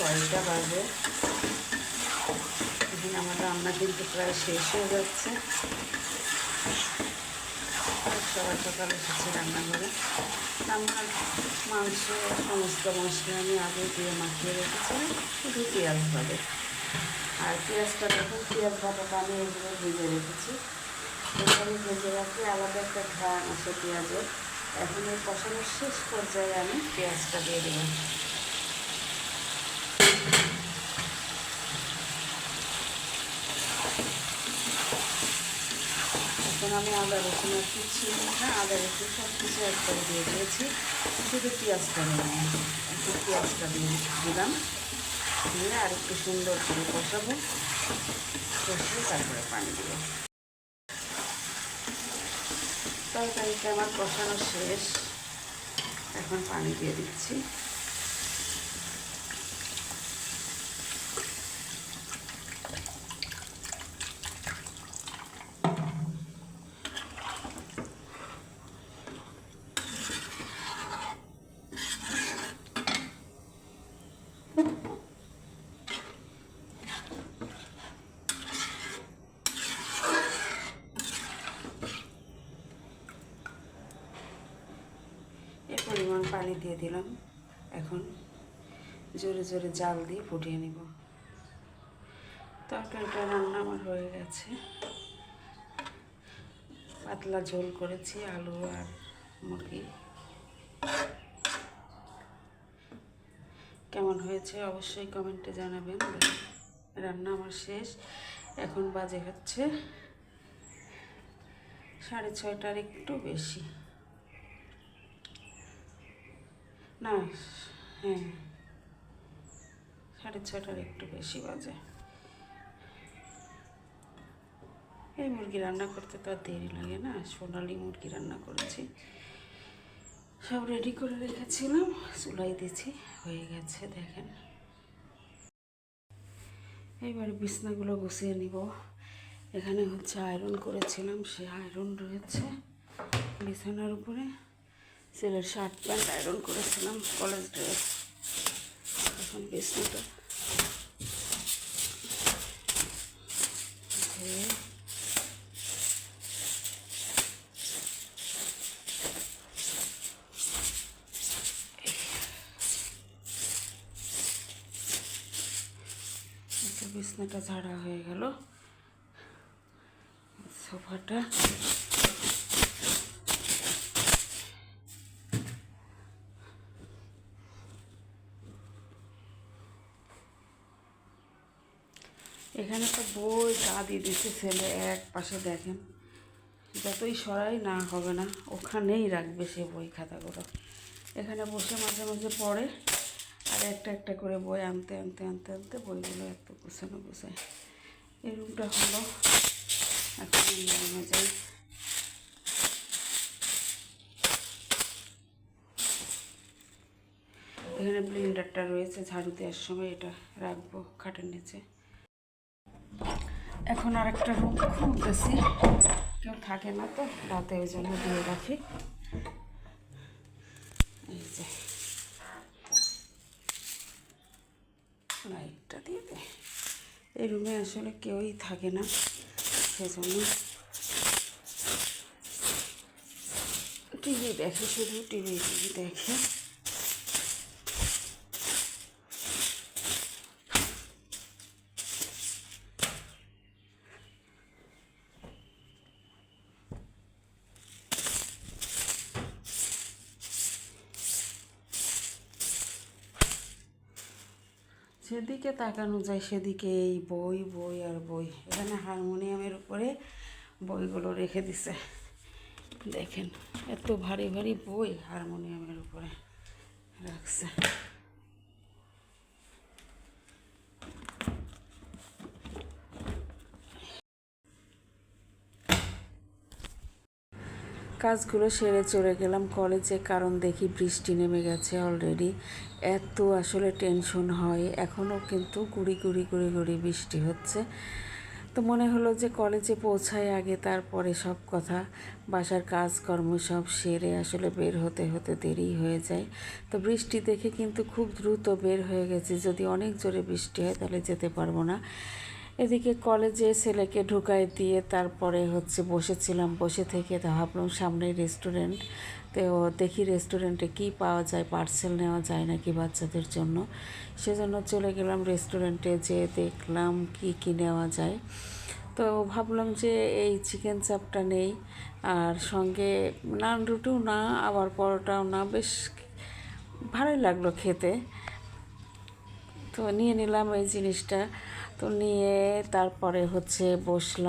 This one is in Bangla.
6টা বাজে। এখানে আমার রান্না কিন্তু প্রায় শেষ হয়ে যাচ্ছে। সকাল সকাল এসেছি রান্নাঘরে। আমার মাংস সমস্ত মশলা আমি আগে দিয়ে মাখিয়ে রেখেছিলাম, শুধু পেঁয়াজ বাদে। আর পেঁয়াজটা দেখুন, পেঁয়াজ বাটাটা আমি এগুলো ভেজে রেখেছি। এখানে ভেজে রাখলে আলাদা একটা ঘ্রাণ আসে পেঁয়াজের। এখন এই কষানোর শেষ পর্যায়ে আমি পেঁয়াজটা দিয়ে দেবো। এখন আমি আদা রসুন আর কিছু না, আদা রসুন সব কিছু এক করে দিয়ে দিয়েছি, শুধু পেঁয়াজটা নিয়ে একটু পেঁয়াজটা দিয়ে দিলাম, দিয়ে আর একটু সুন্দর করে কষাবো। কষিয়ে তারপরে পানি দেবো। তরকারিটা আমার কষানো শেষ, এখন পানি দিয়ে দিচ্ছি। পরিমাণ পানি দিয়ে দিলাম। এখন জোরে জোরে জাল দিয়ে ফুটিয়ে নেব। তরকারিটা রান্না আমার হয়ে গেছে। পাতলা ঝোল করেছি, আলু আর মুরগি। কেমন হয়েছে অবশ্যই কমেন্টে জানাবেন। রান্না আমার শেষ। এখন বাজে হচ্ছে 6:30টার একটু বেশি, না হ্যাঁ 6:30টার একটু বেশি বাজে। এই মুরগি রান্না করতে তো আর দেরি লাগে না, সোনালি মুরগি রান্না করেছি। সব রেডি করে রেখেছিলাম, চুলাই দিয়েছি, হয়ে গেছে দেখেন। এইবারে বিছনাগুলো গুছিয়ে নিব। এখানে হচ্ছে আয়রন করেছিলাম, সে আয়রন রয়েছে বিছানার উপরে। ছেলের শার্ট প্যান্ট আয়রন করেছিলাম, কলেজ ড্রেস। এখন বিছনাটা বিছনাটা ঝাড়া হয়ে গেল। সোফাটা এখানে তো বই গা দিয়ে দিচ্ছে ছেলে, এক পাশে দেখেন, যতই সরাই না হবে না, ওখানেই রাখবে সে বই খাতাগুলো। এখানে বসে মাঝে মাঝে পড়ে, আর একটা একটা করে বই আনতে আনতে আনতে আনতে বইগুলো এত গোছানো গোছায়। এই রুমটা হলো, এখন রুমে যাই। এখানে ব্লেন্ডারটা রয়েছে, ঝাড়ু দেওয়ার সময় এটা রাখবো খাটের নিচে। এখন আর একটা রুম খুলতেছি, কেউ থাকে না তো রাতে, ওই জন্য দিয়ে রাখি। এই যে লাইটটা দিয়ে দেয়। এই রুমে আসলে কেউই থাকে না, সেজন্য টিভি দেখে, শুধু টিভি দেখে। যেদিকে তাকানো যায় সেদিকে এই বই বই আর বই। এখানে হারমোনিয়ামের উপরে বইগুলো রেখে দিছে, দেখেন এত ভারী ভারী বই হারমোনিয়ামের উপরে রাখছে। কাজগুলো সেরে চলে গেলাম কলেজে, কারণ দেখি বৃষ্টি নেমে গেছে অলরেডি। এত আসলে টেনশন হয়, এখনও কিন্তু গুড়ি গুড়ি গুড়ি গুড়ি বৃষ্টি হচ্ছে। তো মনে হলো যে কলেজে পৌঁছায় আগে, তারপরে সব কথা, বাসার কাজকর্ম সব সেরে আসলে বের হতে হতে দেরি হয়ে যায়। তো বৃষ্টি দেখে কিন্তু খুব দ্রুত বের হয়ে গেছি, যদি অনেক জোরে বৃষ্টি হয় তাহলে যেতে পারবো না। এদিকে কলেজে ছেলেকে ঢুকাই দিয়ে তারপরে বসেছিলাম, বসে থেকে তো ভাবলাম সামনেই রেস্টুরেন্ট, তো দেখি রেস্টুরেন্টে কি পাওয়া যায়, পার্সেল নেওয়া যায় নাকি বাচ্চাদের জন্য। সেজন্য চলে গেলাম রেস্টুরেন্টে, যেয়ে দেখলাম কি কি নেওয়া যায়। তো ভাবলাম যে এই চিকেন চাপটা নেই, আর সঙ্গে নান রুটিও না, আবার পরোটাও না, বেশ ভালোই লাগলো খেতে। তো নিয়ে নিলাম এই জিনিসটা। তো নিয়ে তারপরে বসলাম।